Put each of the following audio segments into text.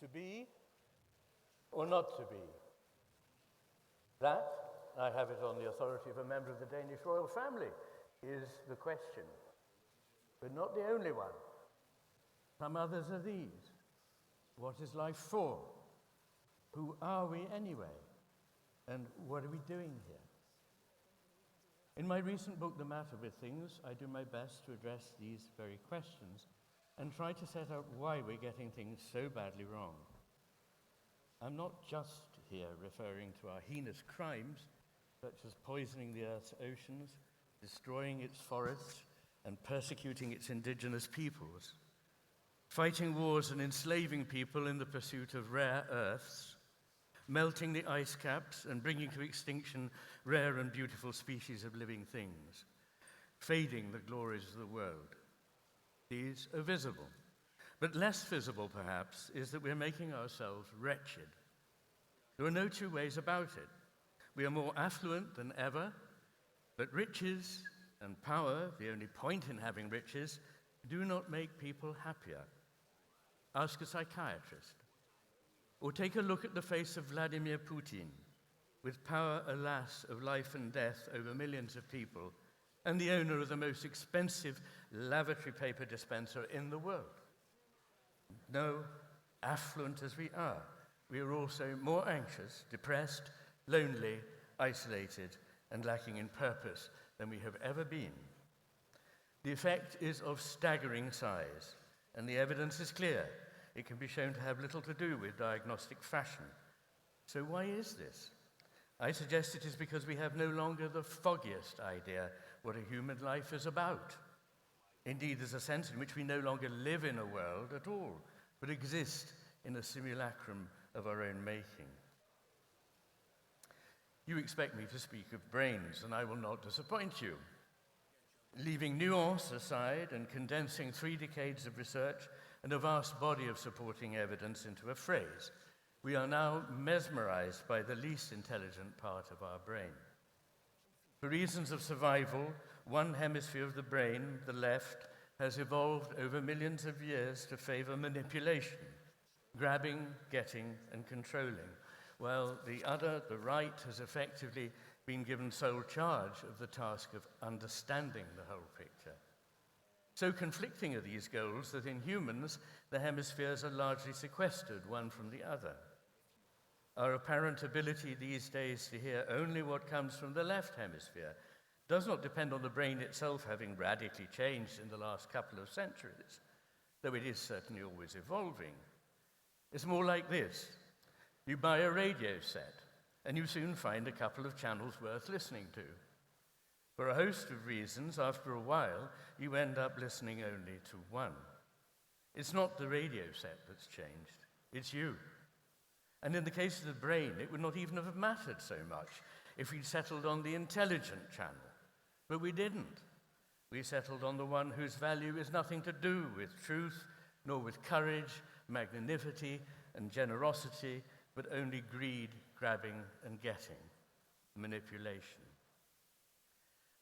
To be or not to be? That, I have it on the authority of a member of the Danish royal family, is the question. But not the only one. Some others are these. What is life for? Who are we anyway? And what are we doing here? In my recent book, The Matter with Things, I do my best to address these very questions and try to set out why we're getting things so badly wrong. I'm not just here referring to our heinous crimes, such as poisoning the Earth's oceans, destroying its forests, and persecuting its indigenous peoples, fighting wars and enslaving people in the pursuit of rare earths, melting the ice caps and bringing to extinction rare and beautiful species of living things, fading the glories of the world. These are visible. But less visible, perhaps, is that we're making ourselves wretched. There are no two ways about it. We are more affluent than ever, but riches and power, the only point in having riches, do not make people happier. Ask a psychiatrist. Or take a look at the face of Vladimir Putin, with power, alas, of life and death over millions of people, and the owner of the most expensive lavatory paper dispenser in the world. No, affluent as we are also more anxious, depressed, lonely, isolated, and lacking in purpose than we have ever been. The effect is of staggering size, and the evidence is clear. It can be shown to have little to do with diagnostic fashion. So why is this? I suggest it is because we have no longer the foggiest idea what a human life is about. Indeed, there's a sense in which we no longer live in a world at all, but exist in a simulacrum of our own making. You expect me to speak of brains, and I will not disappoint you. Leaving nuance aside and condensing 3 decades of research and a vast body of supporting evidence into a phrase, we are now mesmerized by the least intelligent part of our brain. For reasons of survival, one hemisphere of the brain, the left, has evolved over millions of years to favor manipulation, grabbing, getting, and controlling, while the other, the right, has effectively been given sole charge of the task of understanding the whole picture. So conflicting are these goals that in humans, the hemispheres are largely sequestered one from the other. Our apparent ability these days to hear only what comes from the left hemisphere does not depend on the brain itself having radically changed in the last couple of centuries, though it is certainly always evolving. It's more like this. You buy a radio set, and you soon find a couple of channels worth listening to. For a host of reasons, after a while, you end up listening only to one. It's not the radio set that's changed, it's you. And in the case of the brain, it would not even have mattered so much if we'd settled on the intelligent channel. But we didn't. We settled on the one whose value is nothing to do with truth, nor with courage, magnanimity, and generosity, but only greed, grabbing, and getting, manipulation.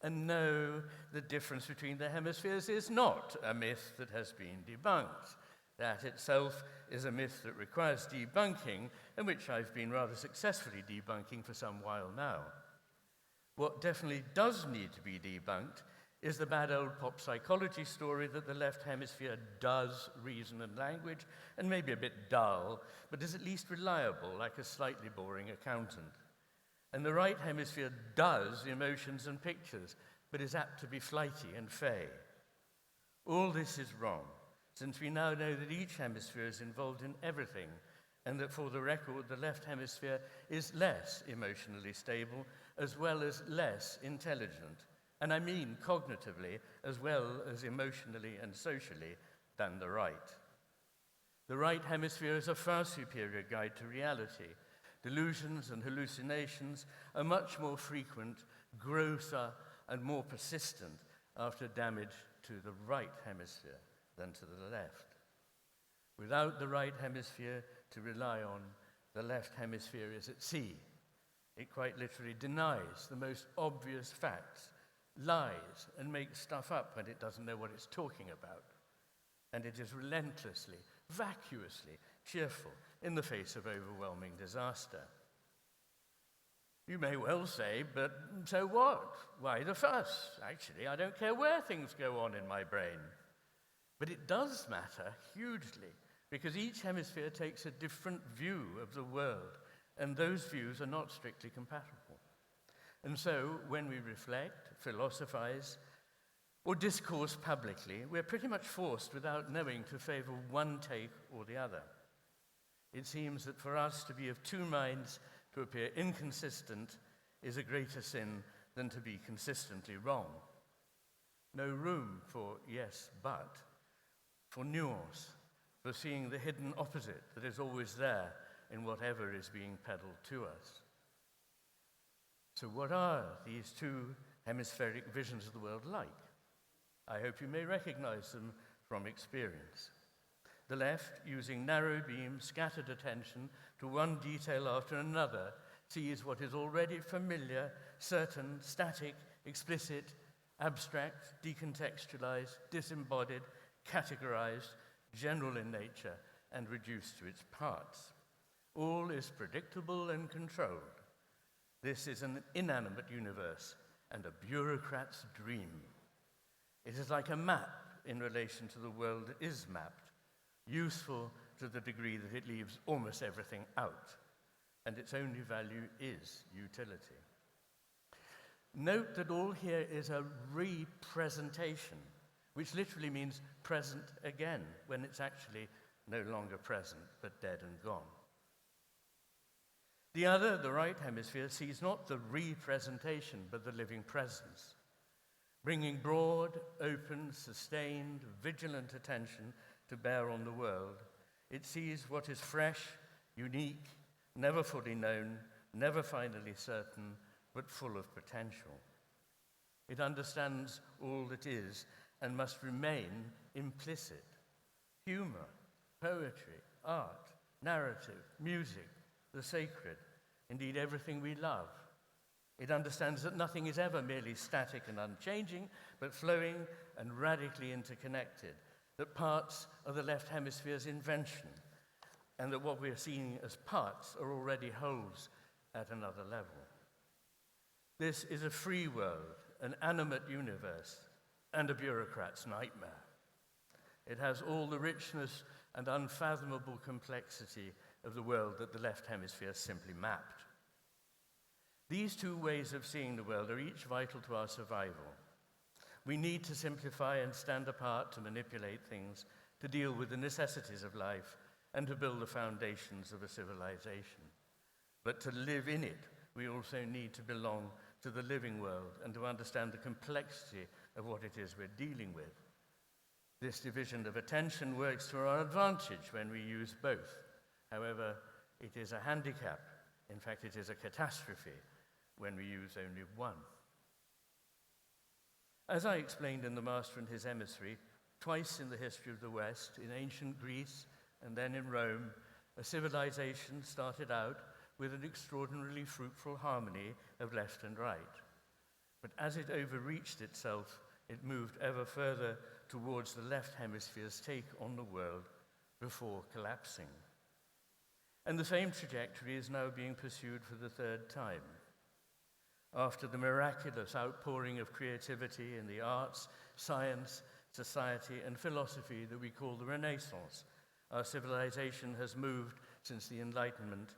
And no, the difference between the hemispheres is not a myth that has been debunked. That itself is a myth that requires debunking, and which I've been rather successfully debunking for some while now. What definitely does need to be debunked is the bad old pop psychology story that the left hemisphere does reason and language, and maybe a bit dull, but is at least reliable, like a slightly boring accountant. And the right hemisphere does emotions and pictures, but is apt to be flighty and fey. All this is wrong, since we now know that each hemisphere is involved in everything, and that, for the record, the left hemisphere is less emotionally stable, as well as less intelligent, and I mean cognitively as well as emotionally and socially, than the right. The right hemisphere is a far superior guide to reality. Delusions and hallucinations are much more frequent, grosser, and more persistent after damage to the right hemisphere than to the left. Without the right hemisphere to rely on, the left hemisphere is at sea. It quite literally denies the most obvious facts, lies, and makes stuff up when it doesn't know what it's talking about. And it is relentlessly, vacuously cheerful, in the face of overwhelming disaster. You may well say, but so what? Why the fuss? Actually, I don't care where things go on in my brain. But it does matter hugely, because each hemisphere takes a different view of the world, and those views are not strictly compatible. And so, when we reflect, philosophize, or discourse publicly, we're pretty much forced, without knowing, to favor one take or the other. It seems that for us to be of two minds, to appear inconsistent, is a greater sin than to be consistently wrong. No room for yes, but, for nuance, for seeing the hidden opposite that is always there in whatever is being peddled to us. So what are these two hemispheric visions of the world like? I hope you may recognize them from experience. The left, using narrow beam, scattered attention to one detail after another, sees what is already familiar, certain, static, explicit, abstract, decontextualized, disembodied, categorized, general in nature, and reduced to its parts. All is predictable and controlled. This is an inanimate universe and a bureaucrat's dream. It is like a map in relation to the world that is mapped, useful to the degree that it leaves almost everything out, and its only value is utility. Note that all here is a representation, which literally means present again, when it's actually no longer present, but dead and gone. The other, the right hemisphere, sees not the representation, but the living presence, bringing broad, open, sustained, vigilant attention to bear on the world. It sees what is fresh, unique, never fully known, never finally certain, but full of potential. It understands all that is and must remain implicit. Humor, poetry, art, narrative, music, the sacred, indeed everything we love. It understands that nothing is ever merely static and unchanging, but flowing and radically interconnected, that parts are the left hemisphere's invention, and that what we are seeing as parts are already wholes at another level. This is a free world, an animate universe, and a bureaucrat's nightmare. It has all the richness and unfathomable complexity of the world that the left hemisphere simply mapped. These two ways of seeing the world are each vital to our survival. We need to simplify and stand apart to manipulate things, to deal with the necessities of life, and to build the foundations of a civilization. But to live in it, we also need to belong to the living world and to understand the complexity of what it is we're dealing with. This division of attention works to our advantage when we use both. However, it is a handicap. In fact, it is a catastrophe when we use only one. As I explained in The Master and His Emissary, twice in the history of the West, in ancient Greece and then in Rome, a civilization started out with an extraordinarily fruitful harmony of left and right. But as it overreached itself, it moved ever further towards the left hemisphere's take on the world before collapsing. And the same trajectory is now being pursued for the third time. After the miraculous outpouring of creativity in the arts, science, society, and philosophy that we call the Renaissance, our civilization has moved since the Enlightenment,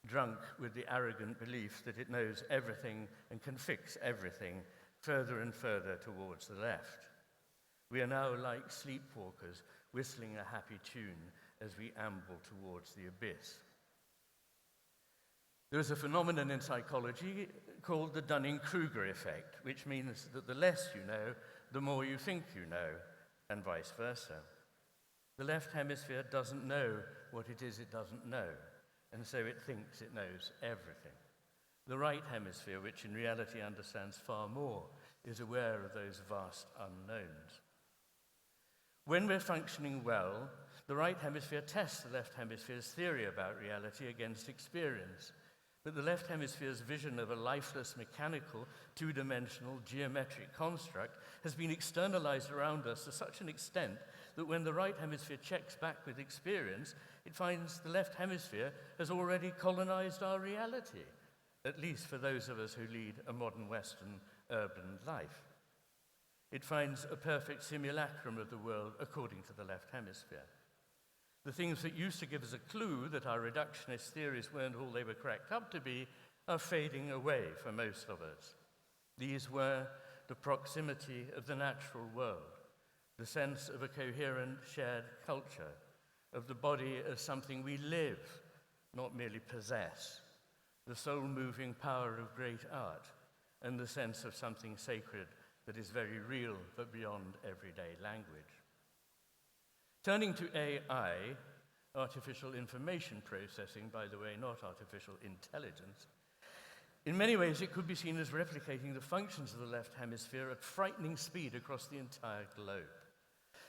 drunk with the arrogant belief that it knows everything and can fix everything, further and further towards the left. We are now like sleepwalkers, whistling a happy tune as we amble towards the abyss. There is a phenomenon in psychology called the Dunning-Kruger effect, which means that the less you know, the more you think you know, and vice versa. The left hemisphere doesn't know what it is it doesn't know, and so it thinks it knows everything. The right hemisphere, which in reality understands far more, is aware of those vast unknowns. When we're functioning well, the right hemisphere tests the left hemisphere's theory about reality against experience. But the left hemisphere's vision of a lifeless, mechanical, two-dimensional, geometric construct has been externalized around us to such an extent that when the right hemisphere checks back with experience, it finds the left hemisphere has already colonized our reality, at least for those of us who lead a modern Western urban life. It finds a perfect simulacrum of the world according to the left hemisphere. The things that used to give us a clue that our reductionist theories weren't all they were cracked up to be are fading away for most of us. These were the proximity of the natural world, the sense of a coherent shared culture, of the body as something we live, not merely possess, the soul-moving power of great art, and the sense of something sacred that is very real but beyond everyday language. Turning to AI, artificial information processing, by the way, not artificial intelligence, in many ways it could be seen as replicating the functions of the left hemisphere at frightening speed across the entire globe.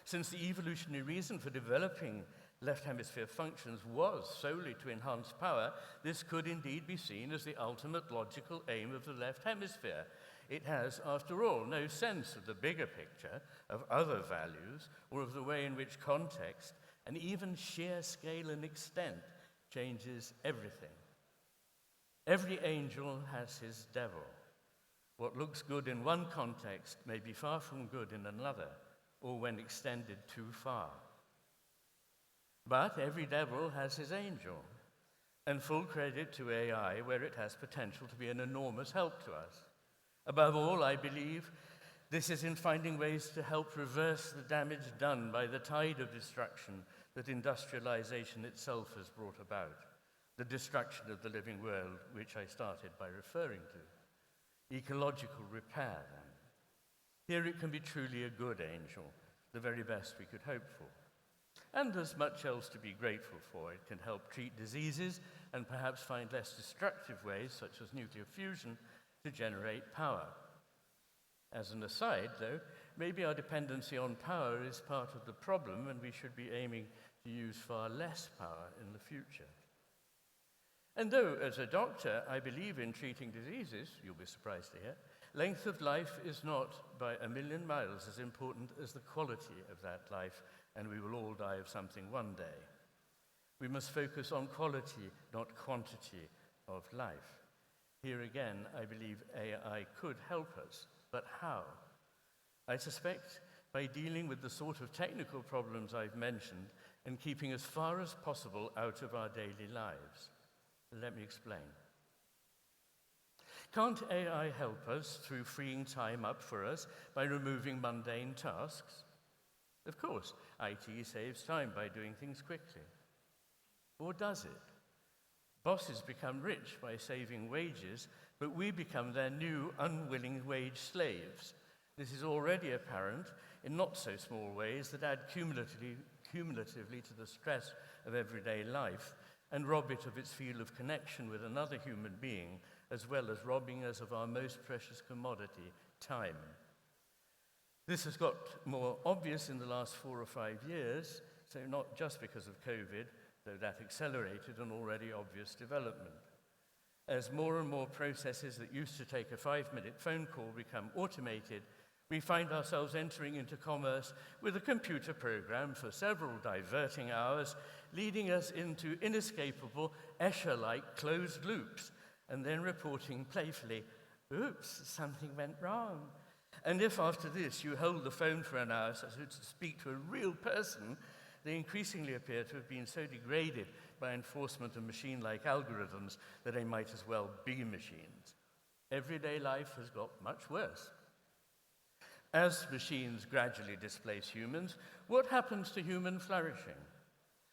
Since the evolutionary reason for developing left hemisphere functions was solely to enhance power, this could indeed be seen as the ultimate logical aim of the left hemisphere. It has, after all, no sense of the bigger picture, of other values, or of the way in which context, and even sheer scale and extent, changes everything. Every angel has his devil. What looks good in one context may be far from good in another, or when extended too far. But every devil has his angel, and full credit to AI where it has potential to be an enormous help to us. Above all, I believe this is in finding ways to help reverse the damage done by the tide of destruction that industrialization itself has brought about, the destruction of the living world, which I started by referring to. Ecological repair, then. Here it can be truly a good angel, the very best we could hope for. And there's much else to be grateful for. It can help treat diseases and perhaps find less destructive ways, such as nuclear fusion, to generate power. As an aside, though, maybe our dependency on power is part of the problem, and we should be aiming to use far less power in the future. And though, as a doctor, I believe in treating diseases, you'll be surprised to hear, length of life is not by a million miles as important as the quality of that life, and we will all die of something one day. We must focus on quality, not quantity, of life. Here again, I believe AI could help us, but how? I suspect by dealing with the sort of technical problems I've mentioned and keeping as far as possible out of our daily lives. Let me explain. Can't AI help us through freeing time up for us by removing mundane tasks? Of course, IT saves time by doing things quickly. Or does it? Bosses become rich by saving wages, but we become their new unwilling wage slaves. This is already apparent in not so small ways that add cumulatively to the stress of everyday life and rob it of its feel of connection with another human being, as well as robbing us of our most precious commodity, time. This has got more obvious in the last 4 or 5 years, so not just because of COVID, though that accelerated an already obvious development. As more and more processes that used to take a 5-minute phone call become automated, we find ourselves entering into commerce with a computer program for several diverting hours, leading us into inescapable Escher-like closed loops, and then reporting playfully, "Oops, something went wrong." And if after this you hold the phone for an hour so as to speak to a real person, they increasingly appear to have been so degraded by enforcement of machine-like algorithms that they might as well be machines. Everyday life has got much worse. As machines gradually displace humans, what happens to human flourishing?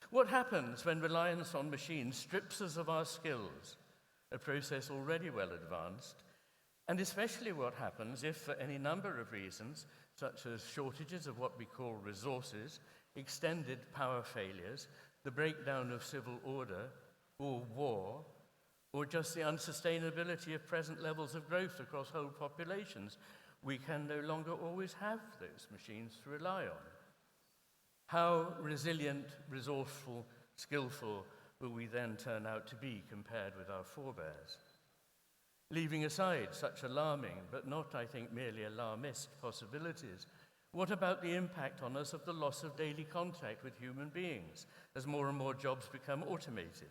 What happens when reliance on machines strips us of our skills, a process already well advanced? And especially what happens if, for any number of reasons, such as shortages of what we call resources, extended power failures, the breakdown of civil order, or war, or just the unsustainability of present levels of growth across whole populations, we can no longer always have those machines to rely on. How resilient, resourceful, skillful, will we then turn out to be compared with our forebears? Leaving aside such alarming, but not, I think, merely alarmist possibilities, what about the impact on us of the loss of daily contact with human beings as more and more jobs become automated?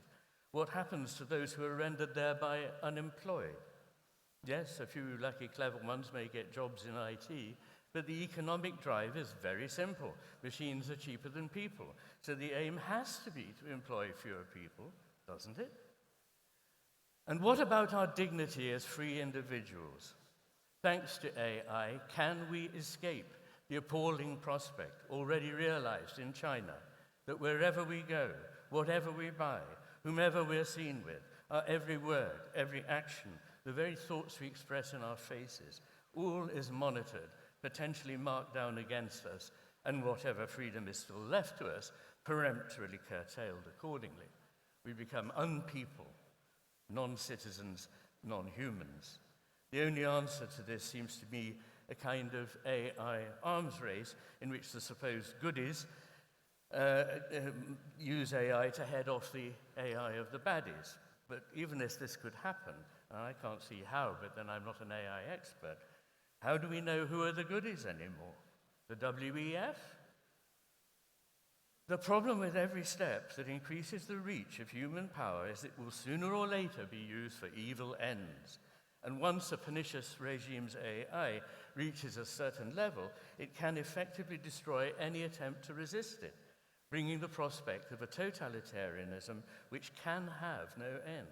What happens to those who are rendered thereby unemployed? Yes, a few lucky, clever ones may get jobs in IT, but the economic drive is very simple. Machines are cheaper than people, so the aim has to be to employ fewer people, doesn't it? And what about our dignity as free individuals? Thanks to AI, can we escape the appalling prospect already realized in China that wherever we go, whatever we buy, whomever we're seen with, our every word, every action, the very thoughts we express in our faces, all is monitored, potentially marked down against us, and whatever freedom is still left to us, peremptorily curtailed accordingly. We become unpeople, non-citizens, non-humans. The only answer to this seems to be a kind of AI arms race in which the supposed goodies use AI to head off the AI of the baddies. But even if this could happen, and I can't see how, but then I'm not an AI expert, how do we know who are the goodies anymore? The WEF? The problem with every step that increases the reach of human power is it will sooner or later be used for evil ends. And once a pernicious regime's AI reaches a certain level, it can effectively destroy any attempt to resist it, bringing the prospect of a totalitarianism which can have no end.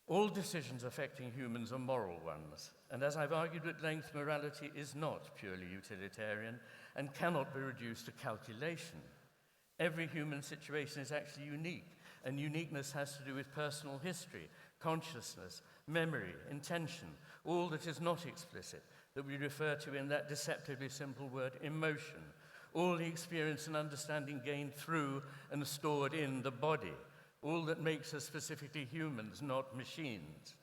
All decisions affecting humans are moral ones, and as I've argued at length, morality is not purely utilitarian and cannot be reduced to calculation. Every human situation is actually unique, and uniqueness has to do with personal history, consciousness, memory, intention, all that is not explicit, that we refer to in that deceptively simple word, emotion, all the experience and understanding gained through and stored in the body, all that makes us specifically humans, not machines.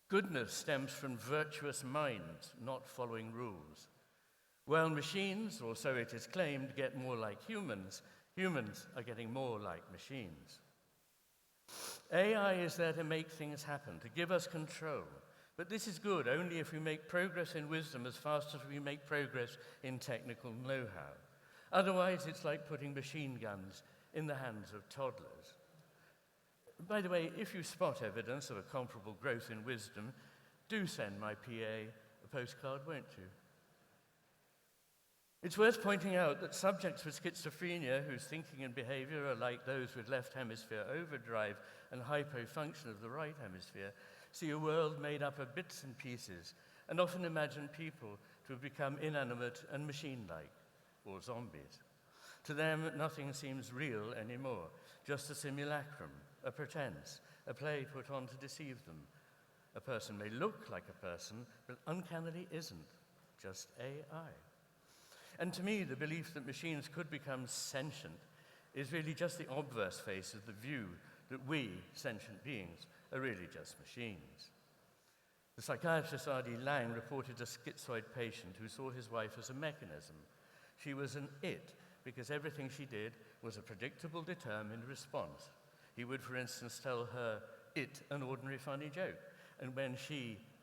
Goodness stems from virtuous minds, not following rules. While machines, or so it is claimed, get more like humans, humans are getting more like machines. AI is there to make things happen, to give us control. But this is good only if we make progress in wisdom as fast as we make progress in technical know-how. Otherwise, it's like putting machine guns in the hands of toddlers. By the way, if you spot evidence of a comparable growth in wisdom, do send my PA a postcard, won't you? It's worth pointing out that subjects with schizophrenia whose thinking and behavior are like those with left hemisphere overdrive and hypofunction of the right hemisphere see a world made up of bits and pieces and often imagine people to have become inanimate and machine-like, or zombies. To them, nothing seems real anymore, just a simulacrum, a pretense, a play put on to deceive them. A person may look like a person, but uncannily isn't, just AI. And to me, the belief that machines could become sentient is really just the obverse face of the view that we, sentient beings, are really just machines. The psychiatrist R.D. Laing reported a schizoid patient who saw his wife as a mechanism. She was an it, because everything she did was a predictable, determined response. He would, for instance, tell her it an ordinary funny joke, and when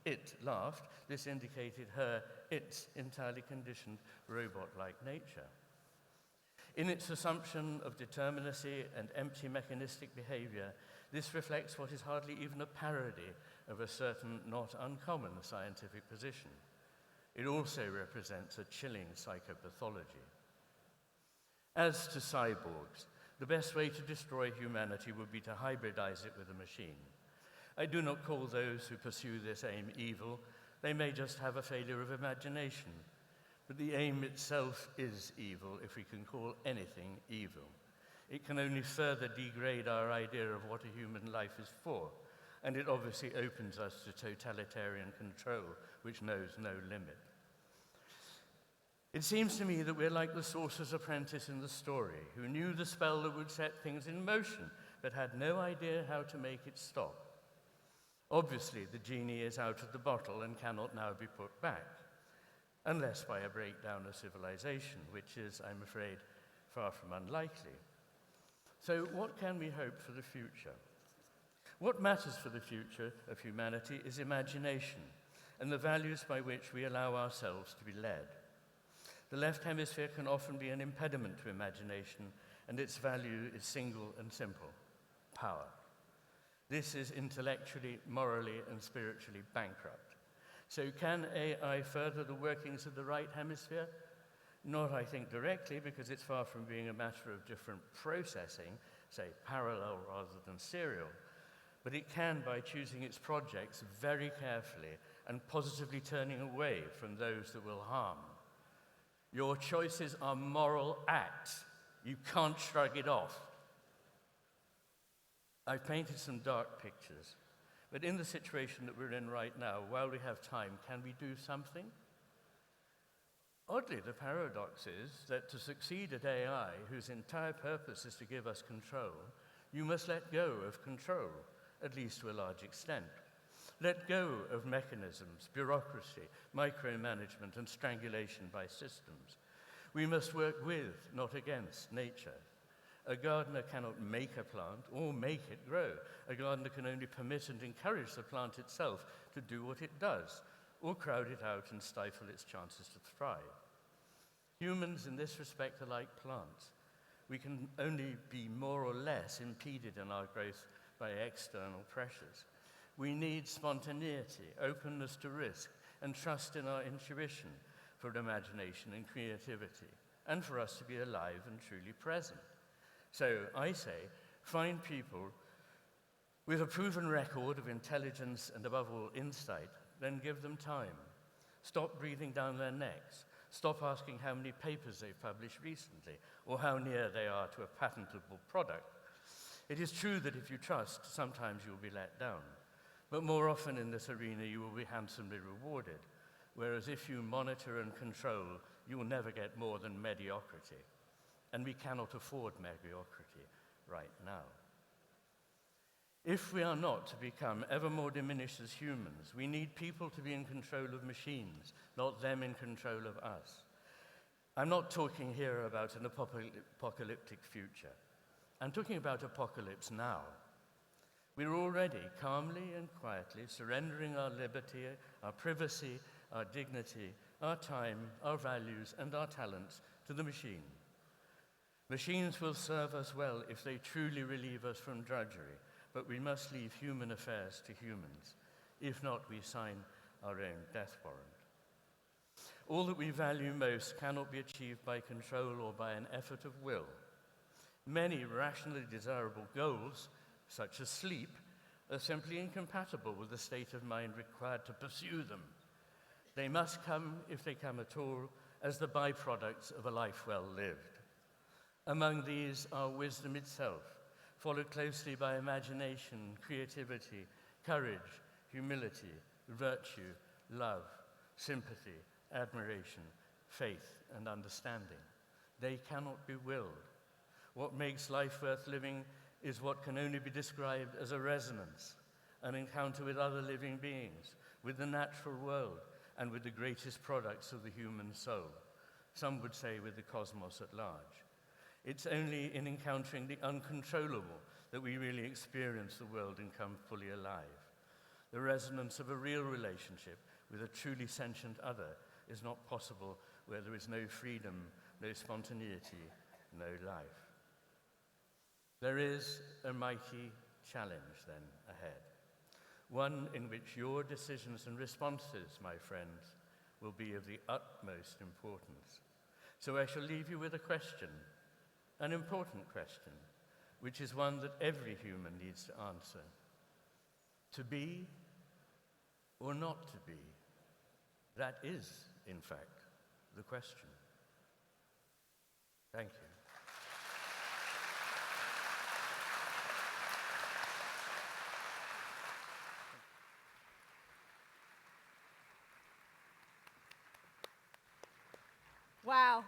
it laughed, this indicated her its entirely conditioned robot-like nature. In its assumption of determinacy and empty mechanistic behavior, this reflects what is hardly even a parody of a certain not uncommon scientific position. It also represents a chilling psychopathology. As to cyborgs, the best way to destroy humanity would be to hybridize it with a machine. I do not call those who pursue this aim evil. They may just have a failure of imagination. But the aim itself is evil, if we can call anything evil. It can only further degrade our idea of what a human life is for, and it obviously opens us to totalitarian control, which knows no limit. It seems to me that we're like the sorcerer's apprentice in the story, who knew the spell that would set things in motion, but had no idea how to make it stop. Obviously, the genie is out of the bottle and cannot now be put back, unless by a breakdown of civilization, which is, I'm afraid, far from unlikely. So what can we hope for the future? What matters for the future of humanity is imagination and the values by which we allow ourselves to be led. The left hemisphere can often be an impediment to imagination, and its value is single and simple: power. This is intellectually, morally, and spiritually bankrupt. So can AI further the workings of the right hemisphere? Not, I think, directly, because it's far from being a matter of different processing, say parallel rather than serial, but it can by choosing its projects very carefully and positively turning away from those that will harm. Your choices are moral acts. You can't shrug it off. I've painted some dark pictures, but in the situation that we're in right now, while we have time, can we do something? Oddly, the paradox is that to succeed at AI, whose entire purpose is to give us control, you must let go of control, at least to a large extent. Let go of mechanisms, bureaucracy, micromanagement, and strangulation by systems. We must work with, not against, nature. A gardener cannot make a plant or make it grow. A gardener can only permit and encourage the plant itself to do what it does, or crowd it out and stifle its chances to thrive. Humans, in this respect, are like plants. We can only be more or less impeded in our growth by external pressures. We need spontaneity, openness to risk, and trust in our intuition for imagination and creativity, and for us to be alive and truly present. So I say, find people with a proven record of intelligence and, above all, insight, then give them time. Stop breathing down their necks. Stop asking how many papers they've published recently or how near they are to a patentable product. It is true that if you trust, sometimes you'll be let down. But more often in this arena, you will be handsomely rewarded. Whereas if you monitor and control, you will never get more than mediocrity. And we cannot afford mediocrity right now. If we are not to become ever more diminished as humans, we need people to be in control of machines, not them in control of us. I'm not talking here about an apocalyptic future. I'm talking about apocalypse now. We're already calmly and quietly surrendering our liberty, our privacy, our dignity, our time, our values, and our talents to the machine. Machines will serve us well if they truly relieve us from drudgery, but we must leave human affairs to humans. If not, we sign our own death warrant. All that we value most cannot be achieved by control or by an effort of will. Many rationally desirable goals, such as sleep, are simply incompatible with the state of mind required to pursue them. They must come, if they come at all, as the byproducts of a life well lived. Among these are wisdom itself, followed closely by imagination, creativity, courage, humility, virtue, love, sympathy, admiration, faith, and understanding. They cannot be willed. What makes life worth living is what can only be described as a resonance, an encounter with other living beings, with the natural world, and with the greatest products of the human soul. Some would say with the cosmos at large. It's only in encountering the uncontrollable that we really experience the world and come fully alive. The resonance of a real relationship with a truly sentient other is not possible where there is no freedom, no spontaneity, no life. There is a mighty challenge then ahead, one in which your decisions and responses, my friends, will be of the utmost importance. So I shall leave you with a question, an important question, which is one that every human needs to answer. To be or not to be? That is, in fact, the question. Thank you. Wow.